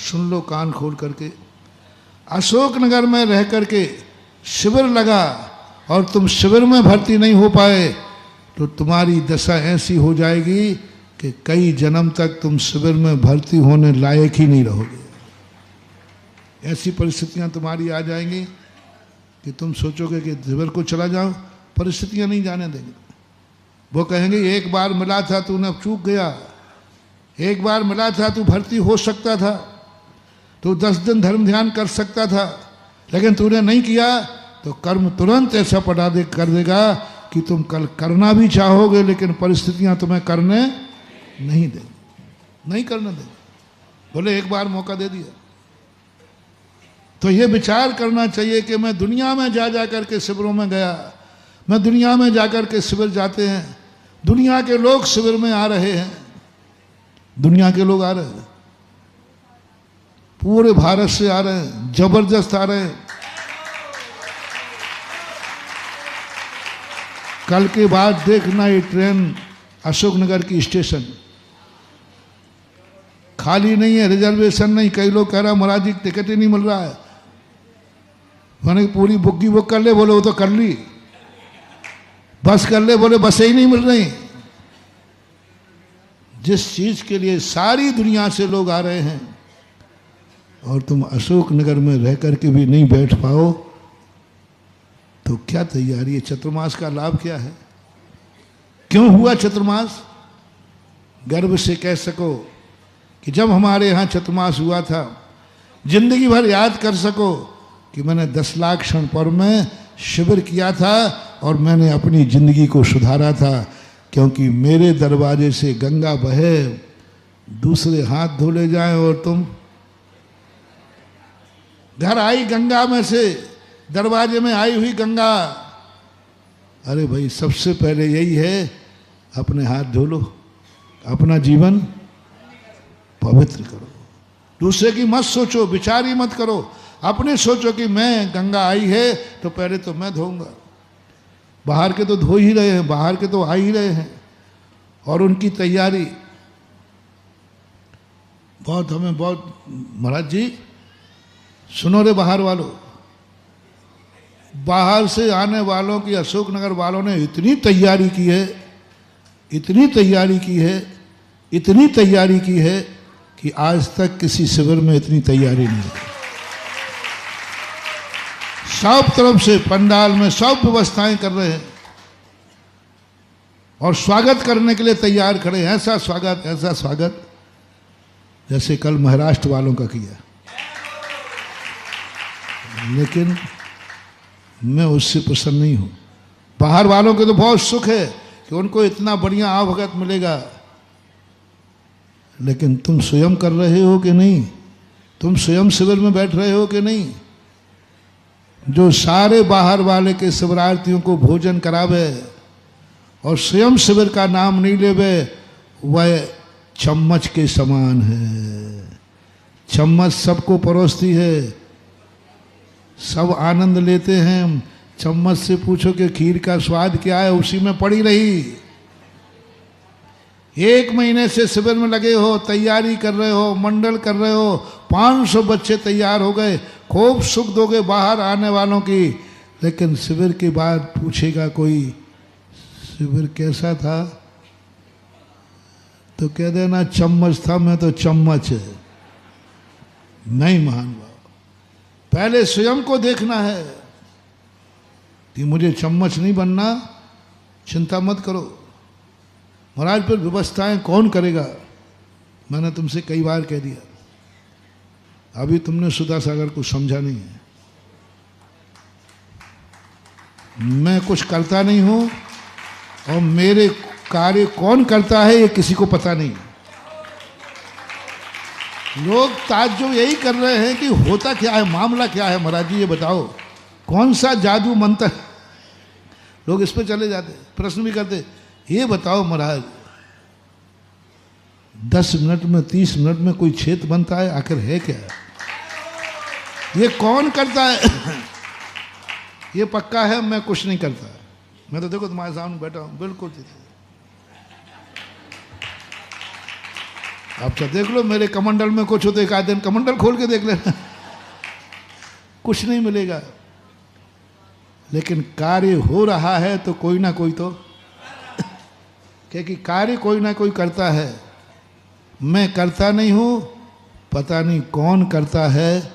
सुन लो कान खोल करके। अशोकनगर में रह करके शिविर लगा और तुम शिविर में भर्ती नहीं हो पाए तो तुम्हारी दशा ऐसी हो जाएगी कि कई जन्म तक तुम शिविर में भर्ती होने लायक ही नहीं रहोगे। ऐसी परिस्थितियां तुम्हारी आ जाएंगी कि तुम सोचोगे कि शिविर को चला जाओ, परिस्थितियां नहीं जाने देंगे। वो कहेंगे एक बार मिला था तूने चूक गया, एक बार मिला था तू भर्ती हो सकता था, तू 10 दिन धर्म ध्यान कर सकता था, लेकिन तूने नहीं किया तो कर्म तुरंत ऐसा कर देगा कि तुम कल करना भी चाहोगे लेकिन परिस्थितियां तुम्हें करने नहीं देंगी, नहीं करने देंगी। बोले एक बार मौका दे दिया। तो ये विचार करना चाहिए कि मैं दुनिया में जा करके शिविरों में गया, मैं दुनिया में जाकर के शिविर जाते हैं, दुनिया के लोग शिविर में आ रहे हैं, दुनिया के लोग आ रहे हैं, पूरे भारत से आ रहे हैं, जबरदस्त आ रहे हैं। कल के बाद देखना ये ट्रेन अशोकनगर की स्टेशन खाली नहीं है, रिजर्वेशन नहीं। कई लोग कह रहे हैं महाराज जी टिकट ही नहीं मिल रहा है। मैंने पूरी बुग्गी बुक कर ले, बोले वो तो कर ली। बस कर ले, बोले बसें ही नहीं मिल रही। जिस चीज के लिए सारी दुनिया से लोग आ रहे हैं और तुम अशोकनगर में रह करके भी नहीं बैठ पाओ तो क्या तैयारी है? चतुर्मास का लाभ क्या है? क्यों हुआ चतुर्मास? गर्व से कह सको कि जब हमारे यहाँ चतुर्मास हुआ था, जिंदगी भर याद कर सको कि मैंने 10 लाख क्षण पर्व में शिविर किया था और मैंने अपनी जिंदगी को सुधारा था, क्योंकि मेरे दरवाजे से गंगा बहे, दूसरे हाथ धो ले जाएं और तुम घर आई गंगा में से, दरवाजे में आई हुई गंगा। अरे भाई सबसे पहले यही है, अपने हाथ धो लो, अपना जीवन पवित्र करो। दूसरे की मत सोचो, विचार ही मत करो, अपने सोचो कि मैं गंगा आई है तो पहले तो मैं धोऊंगा। बाहर के तो धो ही रहे हैं, बाहर के तो आ ही रहे हैं और उनकी तैयारी बहुत, हमें बहुत, महाराज जी सुनो रे बाहर वालों, बाहर से आने वालों की, अशोकनगर वालों ने इतनी तैयारी की है, इतनी तैयारी की है, इतनी तैयारी की है कि आज तक किसी शिविर में इतनी तैयारी नहीं की। सब तरफ से पंडाल में सब व्यवस्थाएं कर रहे हैं और स्वागत करने के लिए तैयार खड़े हैं। ऐसा स्वागत जैसे कल महाराष्ट्र वालों का किया। लेकिन मैं उससे प्रसन्न नहीं हूं। बाहर वालों के तो बहुत सुख है कि उनको इतना बढ़िया आवभगत मिलेगा, लेकिन तुम स्वयं कर रहे हो कि नहीं? तुम स्वयं शिविर में बैठ रहे हो कि नहीं? जो सारे बाहर वाले के शिविरार्थियों को भोजन करावे और स्वयं शिविर का नाम नहीं लेवे, वह चम्मच के समान है। चम्मच सबको परोसती है, सब आनंद लेते हैं। चम्मच से पूछो कि खीर का स्वाद क्या है, उसी में पड़ी रही। 1 महीने से शिविर में लगे हो, तैयारी कर रहे हो, मंडल कर रहे हो, 500 बच्चे तैयार हो गए, खूब सुख दोगे बाहर आने वालों की। लेकिन शिविर के बाद पूछेगा कोई शिविर कैसा था, तो कह देना चम्मच था, मैं तो चम्मच है। नहीं महान बाबा, पहले स्वयं को देखना है कि मुझे चम्मच नहीं बनना। चिंता मत करो महाराज, फिर व्यवस्थाएं कौन करेगा? मैंने तुमसे कई बार कह दिया, अभी तुमने सुधा सागर को समझा नहीं है। मैं कुछ करता नहीं हूं और मेरे कार्य कौन करता है ये किसी को पता नहीं। लोग ताज्जुब यही कर रहे हैं कि होता क्या है, मामला क्या है महाराज जी, ये बताओ कौन सा जादू मंत्र। लोग इस पे चले जाते, प्रश्न भी करते, ये बताओ महाराज 10 मिनट में 30 मिनट में कोई क्षेत्र बनता है, आखिर है क्या? ये कौन करता है? ये पक्का है मैं कुछ नहीं करता। मैं तो देखो तुम्हारे सामने बैठा हूं, बिल्कुल आप तो देख लो मेरे कमंडल में कुछ हो तो एक आध दिन कमंडल खोल के देख लेना, कुछ नहीं मिलेगा। लेकिन कार्य हो रहा है तो कोई ना कोई तो, क्योंकि कार्य कोई ना कोई करता है। मैं करता नहीं हूं, पता नहीं कौन करता है,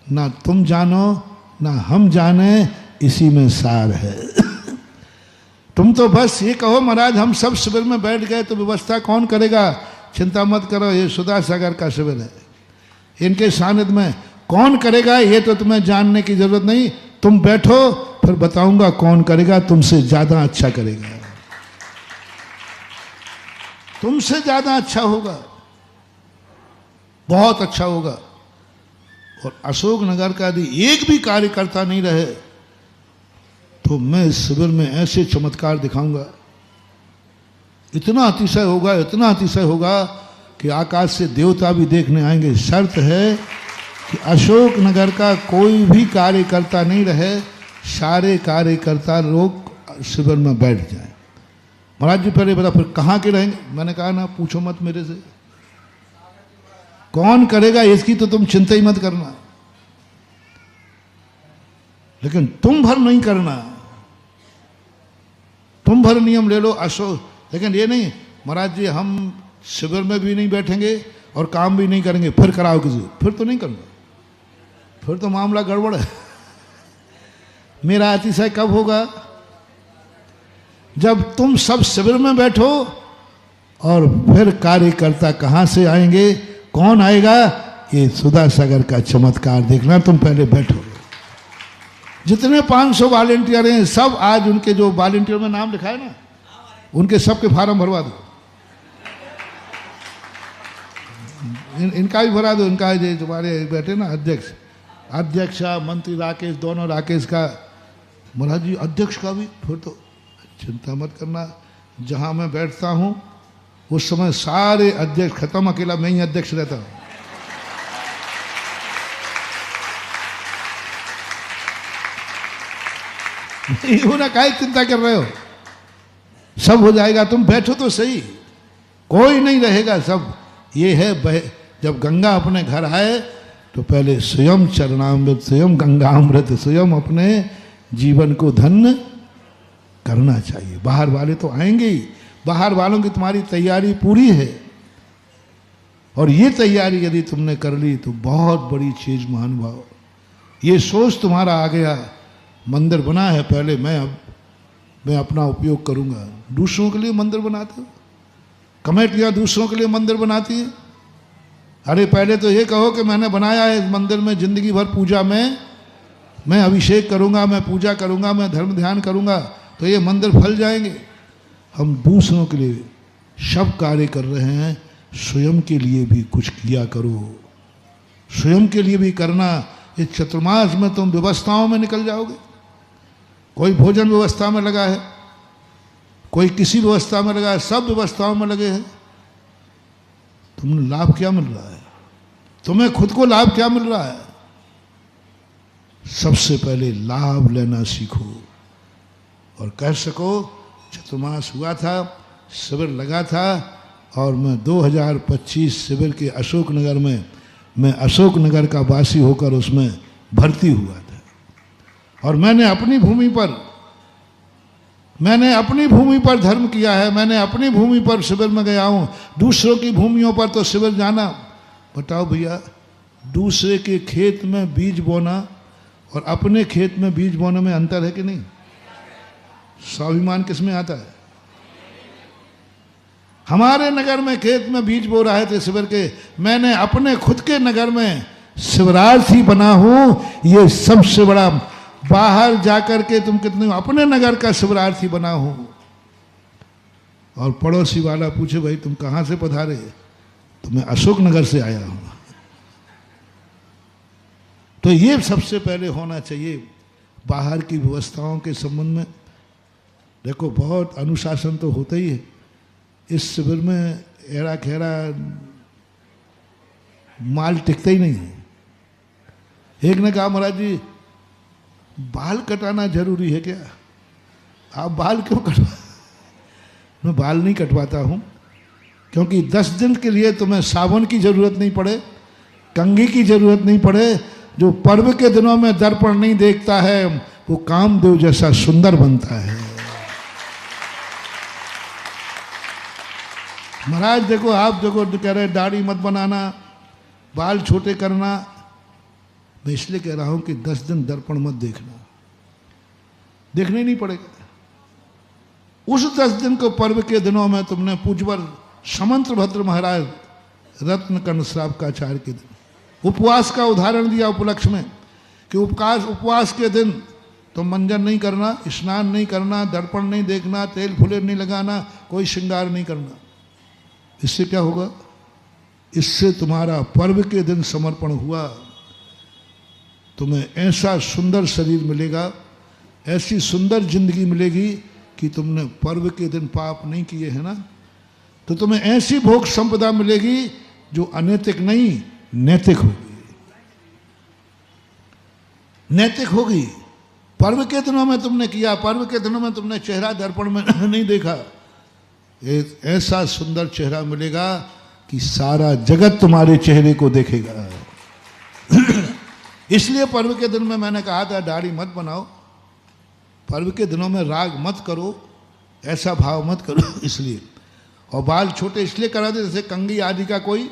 ना तुम जानो ना हम जाने, इसी में सार है। तुम तो बस ये कहो महाराज हम सब शिविर में बैठ गए तो व्यवस्था कौन करेगा, चिंता मत करो, ये सुधा सागर का शिविर है, इनके सानिध्य में कौन करेगा ये तो तुम्हें जानने की जरूरत नहीं। तुम बैठो फिर बताऊंगा कौन करेगा, तुमसे ज्यादा अच्छा करेगा, तुमसे ज्यादा अच्छा होगा, बहुत अच्छा होगा। और अशोक नगर का यदि एक भी कार्यकर्ता नहीं रहे तो मैं इस शिविर में ऐसे चमत्कार दिखाऊंगा, इतना अतिशय होगा, इतना अतिशय होगा कि आकाश से देवता भी देखने आएंगे। शर्त है कि अशोक नगर का कोई भी कार्यकर्ता नहीं रहे, सारे कार्यकर्ता लोग शिविर में बैठ जाएं। महाराज जी पहले बता फिर कहाँ के रहेंगे, मैंने कहा ना पूछो मत मेरे से, कौन करेगा इसकी तो तुम चिंता ही मत करना, लेकिन तुम भर नहीं करना, तुम भर नियम ले लो अशोक। लेकिन ये नहीं महाराज जी हम शिविर में भी नहीं बैठेंगे और काम भी नहीं करेंगे, फिर कराओ किसी, फिर तो नहीं करना, फिर तो मामला गड़बड़ है। मेरा अतिशय कब होगा, जब तुम सब शिविर में बैठो और फिर कार्यकर्ता कहां से आएंगे, कौन आएगा, ये सुधा सागर का चमत्कार देखना। तुम पहले बैठो, जितने 500 वॉलेंटियर हैं सब आज उनके जो वॉलेंटियर में नाम लिखा है ना, उनके सबके फार्म भरवा दो, इनका भी भरा दो, इनका जो तुम्हारे बैठे ना अध्यक्ष मंत्री राकेश, दोनों राकेश का, महाराज जी अध्यक्ष का भी, फिर तो चिंता मत करना। जहां मैं बैठता हूं उस समय सारे अध्यक्ष खत्म, अकेला मैं ही अध्यक्ष रहता हूं। ना काहे चिंता कर रहे हो, सब हो जाएगा, तुम बैठो तो सही, कोई नहीं रहेगा सब। ये है जब गंगा अपने घर आए तो पहले स्वयं चरणामृत, स्वयं गंगामृत, स्वयं अपने जीवन को धन्य करना चाहिए। बाहर वाले तो आएंगे ही, बाहर वालों की तुम्हारी तैयारी पूरी है, और ये तैयारी यदि तुमने कर ली तो बहुत बड़ी चीज महानुभाव। ये सोच तुम्हारा आ गया, मंदिर बना है, पहले मैं अपना उपयोग करूंगा। दूसरों के लिए मंदिर बनाते हो, कमेटियां दूसरों के लिए मंदिर बनाती है। अरे पहले तो ये कहो कि मैंने बनाया है इस मंदिर में, जिंदगी भर पूजा में मैं अभिषेक करूंगा, मैं पूजा करूंगा, मैं धर्म ध्यान करूंगा, तो ये मंदिर फल जाएंगे। हम दूसरों के लिए सब कार्य कर रहे हैं, स्वयं के लिए भी कुछ किया करो, स्वयं के लिए भी करना। इस चतुर्मास में तुम व्यवस्थाओं में निकल जाओगे, कोई भोजन व्यवस्था में लगा है, कोई किसी व्यवस्था में लगा है, सब व्यवस्थाओं में लगे हैं। तुम्हें लाभ क्या मिल रहा है, तुम्हें खुद को लाभ क्या मिल रहा है? सबसे पहले लाभ लेना सीखो और कह सको चतुर्मास हुआ था, शिविर लगा था, और मैं 2025 शिविर के अशोक नगर में, मैं अशोक नगर का वासी होकर उसमें भर्ती हुआ था, और मैंने अपनी भूमि पर धर्म किया है, मैंने अपनी भूमि पर शिविर में गया हूँ। दूसरों की भूमियों पर तो शिविर जाना, बताओ भैया, दूसरे के खेत में बीज बोना और अपने खेत में बीज बोने में अंतर है कि नहीं? स्वाभिमान किस में आता है? हमारे नगर में खेत में बीज बो रहे थे शिविर के, मैंने अपने खुद के नगर में शिविरार्थी बना हूं। ये सबसे बड़ा, बाहर जाकर के तुम कितने, अपने नगर का शिविरार्थी बना हूं। और पड़ोसी वाला पूछे भाई तुम कहां से पधारे, तो मैं अशोक नगर से आया हूं। तो ये सबसे पहले होना चाहिए बाहर की व्यवस्थाओं के संबंध में। देखो बहुत अनुशासन तो होता ही है, इस शिविर में एड़ा खेड़ा माल टिकता ही नहीं है। एक ने कहा महाराज जी बाल कटाना जरूरी है क्या? आप बाल क्यों कटवा? मैं बाल नहीं कटवाता हूं, क्योंकि 10 दिन के लिए तुम्हें साबुन की जरूरत नहीं पड़े, कंघी की जरूरत नहीं पड़े। जो पर्व के दिनों में दर्पण नहीं देखता है वो कामदेव जैसा सुंदर बनता है। महाराज देखो, आप देखो कह रहे दाढ़ी मत बनाना, बाल छोटे करना। मैं इसलिए कह रहा हूं कि 10 दिन दर्पण मत देखना, देखना ही नहीं पड़ेगा। उस 10 दिन को पर्व के दिनों में तुमने पूज्यवर समंत्र भद्र महाराज रत्न कर्ण श्रावकाचार्य के दिन उपवास का उदाहरण दिया उपलक्ष्य में कि उपवास के दिन तुम मंजन नहीं करना, स्नान नहीं करना, दर्पण नहीं देखना, तेल फुलेर नहीं लगाना, कोई श्रृंगार नहीं करना। इससे क्या होगा? इससे तुम्हारा पर्व के दिन समर्पण हुआ, तुम्हें ऐसा सुंदर शरीर मिलेगा, ऐसी सुंदर जिंदगी मिलेगी कि तुमने पर्व के दिन पाप नहीं किए हैं ना, तो तुम्हें ऐसी भोग संपदा मिलेगी जो अनैतिक नहीं नैतिक होगी। नैतिक होगी। पर्व के दिनों में तुमने किया, पर्व के दिनों में तुमने चेहरा दर्पण में नहीं देखा, एक ऐसा सुंदर चेहरा मिलेगा कि सारा जगत तुम्हारे चेहरे को देखेगा। इसलिए पर्व के दिन में मैंने कहा था दाढ़ी मत बनाओ, पर्व के दिनों में राग मत करो, ऐसा भाव मत करो इसलिए। और बाल छोटे इसलिए करा दे जैसे कंघी आदि का कोई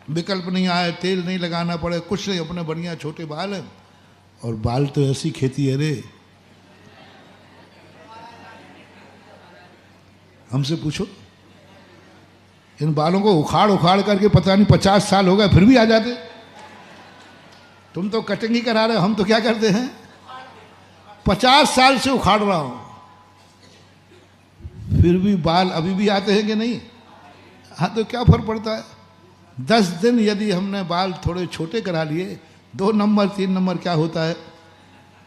विकल्प नहीं आए, तेल नहीं लगाना पड़े, कुछ नहीं, अपने बढ़िया छोटे बाल हैं। और बाल तो ऐसी खेती है रे, हमसे पूछो, इन बालों को उखाड़ उखाड़ करके पता नहीं 50 साल हो गए फिर भी आ जाते। तुम तो कटिंग ही करा रहे हो, हम तो क्या करते हैं 50 साल से उखाड़ रहा हूं, फिर भी बाल अभी भी आते हैं कि नहीं? हाँ, तो क्या फर्क पड़ता है? 10 दिन यदि हमने बाल थोड़े छोटे करा लिए, 2 नंबर 3 नंबर क्या होता है,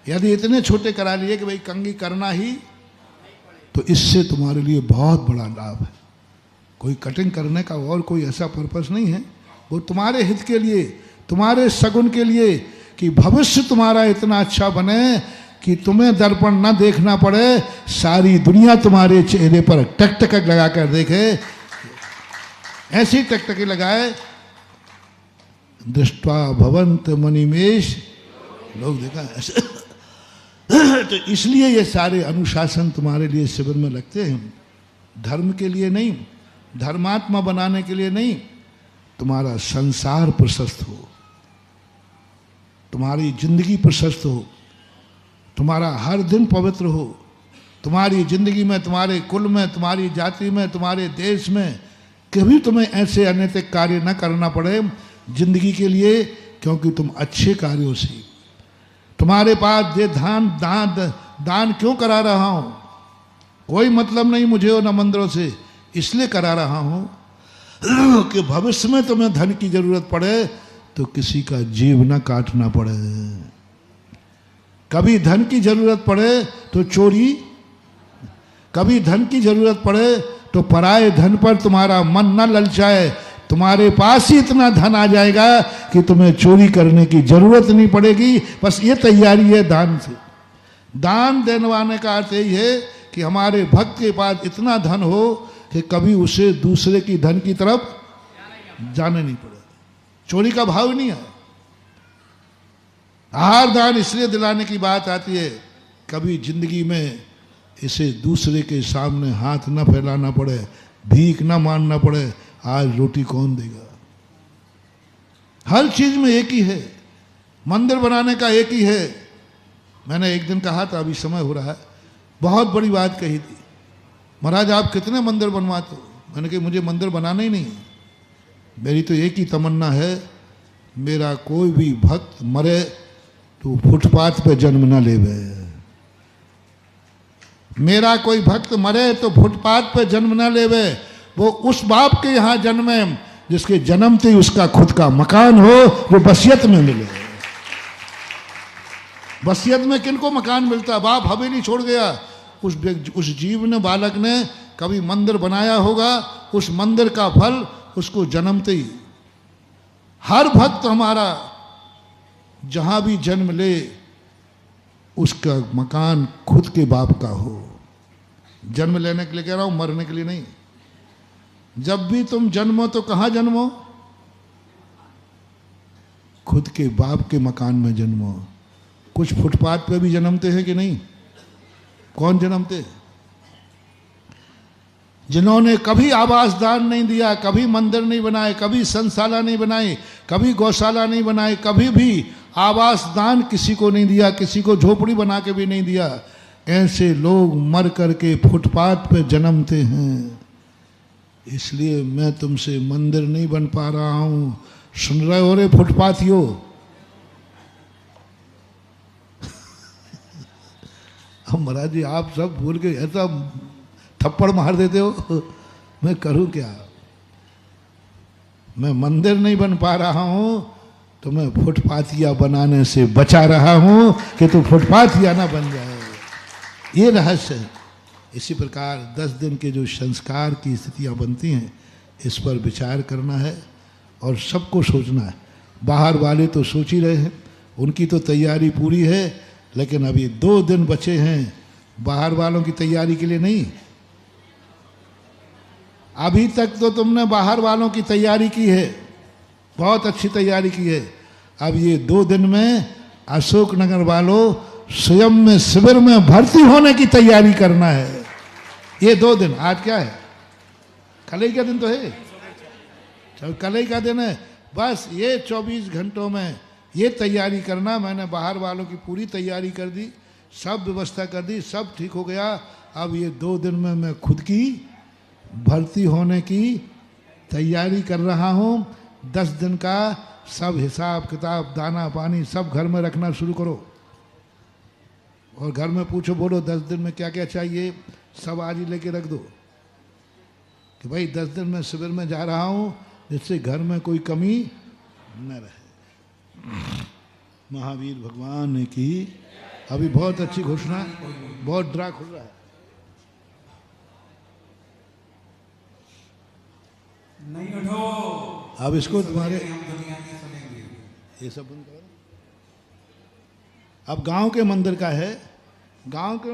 यदि इतने छोटे करा लिए कि भाई कंघी करना ही, तो इससे तुम्हारे लिए बहुत बड़ा लाभ है। कोई कटिंग करने का और कोई ऐसा पर्पस नहीं है, वो तुम्हारे हित के लिए, तुम्हारे सगुन के लिए, कि भविष्य तुम्हारा इतना अच्छा बने कि तुम्हें दर्पण न देखना पड़े, सारी दुनिया तुम्हारे चेहरे पर टकटक लगा कर देखे। ऐसी टकटकी लगाए, दृष्टवा भवंत मणिमेश, लोग देखा ऐसे। तो इसलिए ये सारे अनुशासन तुम्हारे लिए शिविर में लगते हैं, धर्म के लिए नहीं, धर्मात्मा बनाने के लिए नहीं, तुम्हारा संसार प्रशस्त हो, तुम्हारी जिंदगी प्रशस्त हो, तुम्हारा हर दिन पवित्र हो, तुम्हारी जिंदगी में, तुम्हारे कुल में, तुम्हारी जाति में, तुम्हारे देश में कभी तुम्हें ऐसे अनैतिक कार्य न करना पड़े जिंदगी के लिए, क्योंकि तुम अच्छे कार्यों से, तुम्हारे पास ये दान क्यों करा रहा हूं, कोई मतलब नहीं मुझे और न मंदिरों से, इसलिए करा रहा हूं कि भविष्य में तुम्हें धन की जरूरत पड़े तो किसी का जीव न काटना पड़े, कभी धन की जरूरत पड़े तो चोरी, कभी धन की जरूरत पड़े तो पराये धन पर तुम्हारा मन न ललचाए, तुम्हारे पास ही इतना धन आ जाएगा कि तुम्हें चोरी करने की जरूरत नहीं पड़ेगी। बस ये तैयारी है दान से। दान देने का अर्थ यही है कि हमारे भक्त के पास इतना धन हो कि कभी उसे दूसरे की धन की तरफ जाने नहीं पड़े, चोरी का भाव नहीं है। आहार दान इसलिए दिलाने की बात आती है, कभी जिंदगी में इसे दूसरे के सामने हाथ न फैलाना पड़े, भीख न मांगना पड़े, आज रोटी कौन देगा। हर चीज में एक ही है, मंदिर बनाने का एक ही है। मैंने एक दिन कहा था, अभी समय हो रहा है, बहुत बड़ी बात कही थी, महाराज आप कितने मंदिर बनवाते हो? मैंने कहा मुझे मंदिर बनाना ही नहीं, मेरी तो एक ही तमन्ना है, मेरा कोई भी भक्त मरे तो फुटपाथ पे जन्म ना लेवे, मेरा कोई भक्त मरे तो फुटपाथ पे जन्म ना लेवे, वो उस बाप के यहाँ जन्मे जिसके जन्मते ही उसका खुद का मकान हो, जो वसीयत में मिले। वसीयत में किनको मकान मिलता? बाप हवेली छोड़ गया, उस जीव ने, बालक ने कभी मंदिर बनाया होगा, उस मंदिर का फल उसको जन्मते ही। हर भक्त हमारा जहां भी जन्म ले उसका मकान खुद के बाप का हो। जन्म लेने के लिए कह रहा हूं, मरने के लिए नहीं। जब भी तुम जन्मो तो कहाँ जन्मो? खुद के बाप के मकान में जन्मो। कुछ फुटपाथ पे भी जन्मते हैं कि नहीं? कौन जन्मते? जिन्होंने कभी आवास दान नहीं दिया, कभी मंदिर नहीं बनाए, कभी संशाला नहीं बनाई, कभी गौशाला नहीं बनाई, कभी भी आवास दान किसी को नहीं दिया, किसी को झोपड़ी बना के भी नहीं दिया, ऐसे लोग मर करके फुटपाथ पे जन्मते हैं। इसलिए मैं तुमसे मंदिर नहीं बन पा रहा हूं। सुन रहे हो रे फुटपाथियों? अब महाराज जी आप सब भूल के ऐसा थप्पड़ मार देते हो, मैं करूं क्या? मैं मंदिर नहीं बन पा रहा हूं तो मैं फुटपाथिया बनाने से बचा रहा हूं कि तू फुटपाथिया ना बन जाए। ये रहस्य है। इसी प्रकार 10 दिन के जो संस्कार की स्थितियां बनती हैं, इस पर विचार करना है और सबको सोचना है। बाहर वाले तो सोच ही रहे हैं, उनकी तो तैयारी पूरी है, लेकिन अभी 2 दिन बचे हैं बाहर वालों की तैयारी के लिए नहीं। अभी तक तो तुमने बाहर वालों की तैयारी की है, बहुत अच्छी तैयारी की है। अब ये 2 दिन में अशोकनगर वालों स्वयं में शिविर में भर्ती होने की तैयारी करना है। ये 2 दिन, आज क्या है? कल ही का दिन तो है, चल कल ही का दिन है। बस ये 24 घंटों में ये तैयारी करना। मैंने बाहर वालों की पूरी तैयारी कर दी, सब व्यवस्था कर दी, सब ठीक हो गया। अब ये 2 दिन में मैं खुद की भर्ती होने की तैयारी कर रहा हूँ। 10 दिन का सब हिसाब किताब, दाना पानी सब घर में रखना शुरू करो और घर में पूछो, बोलो 10 दिन में क्या क्या चाहिए, सब आज ही लेके रख दो कि भाई 10 दिन में शिविर में जा रहा हूँ, जिससे घर में कोई कमी न रहे। महावीर भगवान की अभी बहुत अच्छी घोषणा, बहुत ड्रा खुल रहा है। नहीं उठो, अब इसको तुम्हारे ये सब बंद करो। अब गांव के मंदिर का है, गांव के